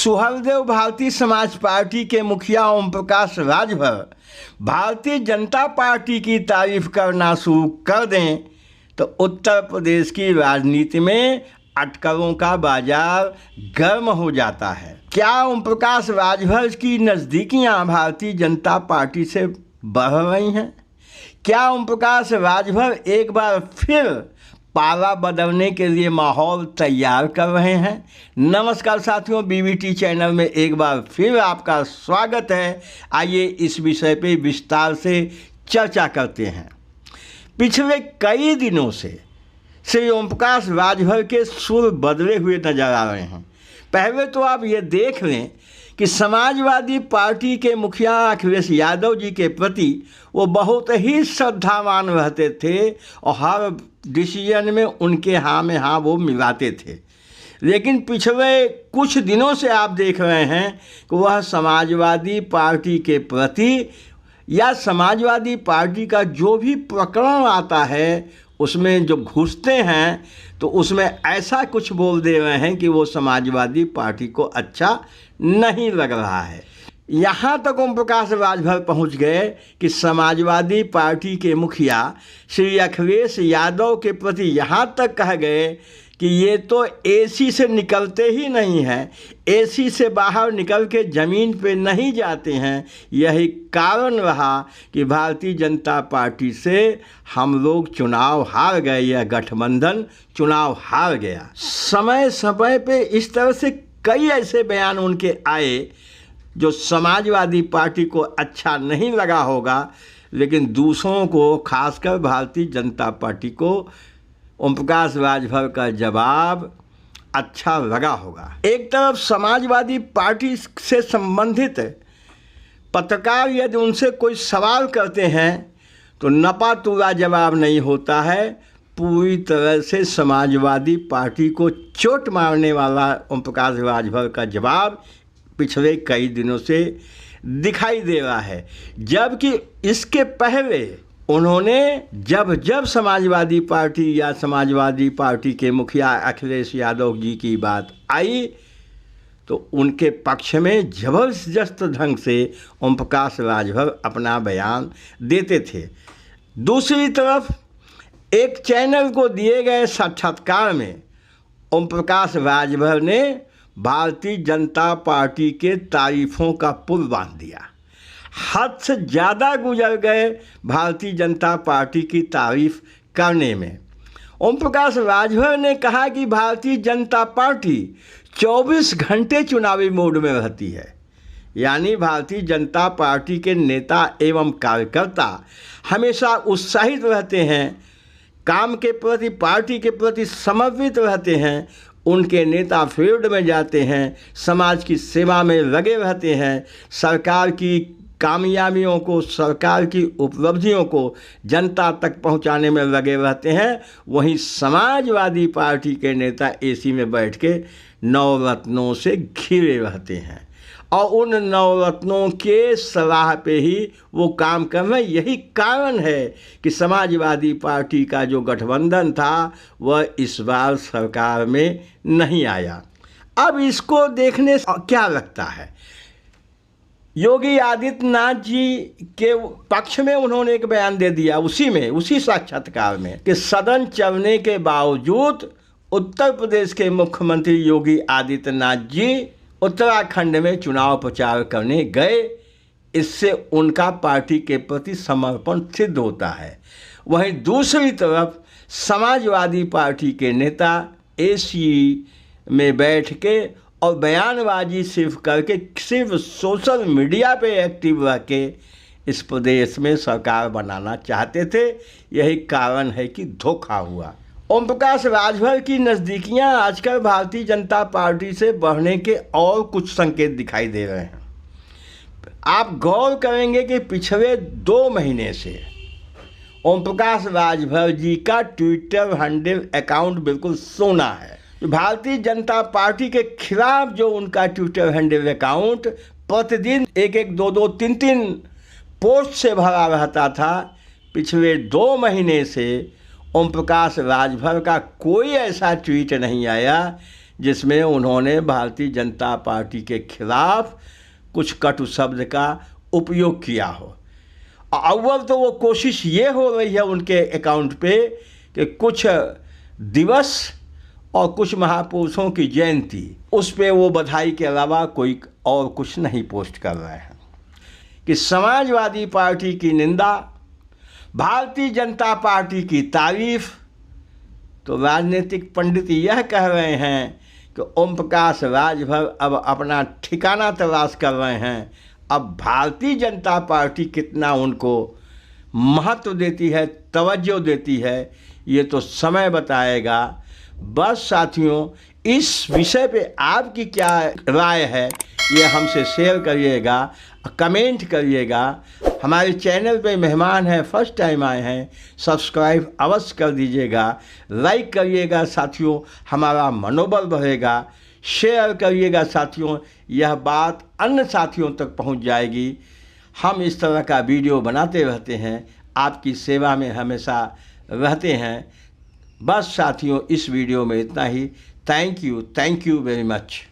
Suheldev Bharatiya Samaj party के मुखिया Om Prakash Rajbhar Bharatiya Janata party की तारीफ करना शुरू कर दें तो उत्तर प्रदेश की राजनीति में अटकलों का बाजार गर्म हो जाता है। क्या ओम प्रकाश राजभर की नज़दीकियां भारतीय जनता पार्टी से बढ़ रही हैं? क्या ओम प्रकाश राजभर एक बार फिर पाला बदलने के लिए माहौल तैयार कर रहे हैं? नमस्कार साथियों, बीबीटी चैनल में एक बार फिर आपका स्वागत है। आइए इस विषय पे विस्तार से चर्चा करते हैं। पिछले कई दिनों से श्री ओम प्रकाश राजभर के सुर बदले हुए नजर आ रहे हैं। पहले तो आप ये देख लें कि समाजवादी पार्टी के मुखिया अखिलेश यादव जी के प्रति वो बहुत ही श्रद्धावान रहते थे और हर डिसीजन में उनके हाँ में हाँ वो मिलाते थे। लेकिन पिछले कुछ दिनों से आप देख रहे हैं कि वह समाजवादी पार्टी के प्रति या समाजवादी पार्टी का जो भी प्रकरण आता है उसमें जो घुसते हैं तो उसमें ऐसा कुछ बोल दे रहे हैं कि वो समाजवादी पार्टी को अच्छा नहीं लग रहा है। यहाँ तक ओम प्रकाश राजभर पहुँच गए कि समाजवादी पार्टी के मुखिया श्री अखिलेश यादव के प्रति यहाँ तक कह गए कि ये तो एसी से निकलते ही नहीं हैं, एसी से बाहर निकल के ज़मीन पे नहीं जाते हैं। यही कारण रहा कि भारतीय जनता पार्टी से हम लोग चुनाव हार गए या गठबंधन चुनाव हार गया। समय समय पे इस तरह से कई ऐसे बयान उनके आए जो समाजवादी पार्टी को अच्छा नहीं लगा होगा, लेकिन दूसरों को, खासकर भारतीय जनता पार्टी को ओम प्रकाश राजभर का जवाब अच्छा लगा होगा। एक तरफ समाजवादी पार्टी से संबंधित पत्रकार यदि उनसे कोई सवाल करते हैं तो नपा तुला जवाब नहीं होता है। पूरी तरह से समाजवादी पार्टी को चोट मारने वाला ओम प्रकाश राजभर का जवाब पिछले कई दिनों से दिखाई दे रहा है। जबकि इसके पहले उन्होंने जब समाजवादी पार्टी या समाजवादी पार्टी के मुखिया अखिलेश यादव जी की बात आई तो उनके पक्ष में जबरदस्त ढंग से ओम प्रकाश राजभर अपना बयान देते थे। दूसरी तरफ एक चैनल को दिए गए साक्षात्कार में ओम प्रकाश राजभर ने भारतीय जनता पार्टी के तारीफों का पुल बांध दिया। हद से ज़्यादा गुजर गए भारतीय जनता पार्टी की तारीफ करने में। ओम प्रकाश राजभर ने कहा कि भारतीय जनता पार्टी 24 घंटे चुनावी मोड में रहती है, यानी भारतीय जनता पार्टी के नेता एवं कार्यकर्ता हमेशा उत्साहित रहते हैं, काम के प्रति, पार्टी के प्रति समर्पित रहते हैं। उनके नेता फील्ड में जाते हैं, समाज की सेवा में लगे रहते हैं, सरकार की कामयाबियों को, सरकार की उपलब्धियों को जनता तक पहुंचाने में लगे रहते हैं। वहीं समाजवादी पार्टी के नेता एसी में बैठ के नवरत्नों से घिरे रहते हैं और उन नवरत्नों के सलाह पे ही वो काम कर रहे हैं। यही कारण है कि समाजवादी पार्टी का जो गठबंधन था वह इस बार सरकार में नहीं आया। अब इसको देखने से क्या लगता है, योगी आदित्यनाथ जी के पक्ष में उन्होंने एक बयान दे दिया उसी साक्षात्कार में कि सदन चलने के बावजूद उत्तर प्रदेश के मुख्यमंत्री योगी आदित्यनाथ जी उत्तराखंड में चुनाव प्रचार करने गए। इससे उनका पार्टी के प्रति समर्पण सिद्ध होता है। वहीं दूसरी तरफ समाजवादी पार्टी के नेता एसी में बैठ के और बयानबाजी सिर्फ करके, सिर्फ सोशल मीडिया पे एक्टिव रह के इस प्रदेश में सरकार बनाना चाहते थे। यही कारण है कि धोखा हुआ। ओम प्रकाश राजभर की नज़दीकियां आजकल भारतीय जनता पार्टी से बढ़ने के और कुछ संकेत दिखाई दे रहे हैं। आप गौर करेंगे कि पिछले 2 महीने से ओम प्रकाश राजभर जी का ट्विटर हैंडल अकाउंट बिल्कुल सोना है। भारतीय जनता पार्टी के खिलाफ जो उनका ट्विटर हैंडल अकाउंट प्रतिदिन 1-1, 2-2, 3-3 पोस्ट से भरा रहता था, पिछले 2 महीने से ओम प्रकाश राजभर का कोई ऐसा ट्वीट नहीं आया जिसमें उन्होंने भारतीय जनता पार्टी के खिलाफ कुछ कटु शब्द का उपयोग किया हो। अव्वल तो वो कोशिश ये हो रही है उनके अकाउंट पे कि कुछ दिवस और कुछ महापुरुषों की जयंती, उस पे वो बधाई के अलावा कोई और कुछ नहीं पोस्ट कर रहे हैं। कि समाजवादी पार्टी की निंदा, भारतीय जनता पार्टी की तारीफ। तो राजनीतिक पंडित यह कह रहे हैं कि ओम प्रकाश राजभर अब अपना ठिकाना तलाश कर रहे हैं। अब भारतीय जनता पार्टी कितना उनको महत्व देती है, तवज्जो देती है, ये तो समय बताएगा। बस साथियों, इस विषय पे आपकी क्या राय है ये हमसे शेयर करिएगा, कमेंट करिएगा। हमारे चैनल पे मेहमान हैं, फर्स्ट टाइम आए हैं, सब्सक्राइब अवश्य कर दीजिएगा, लाइक करिएगा साथियों, हमारा मनोबल बढ़ेगा। शेयर करिएगा साथियों, यह बात अन्य साथियों तक पहुंच जाएगी। हम इस तरह का वीडियो बनाते रहते हैं, आपकी सेवा में हमेशा रहते हैं। बस साथियों, इस वीडियो में इतना ही। Thank you very much.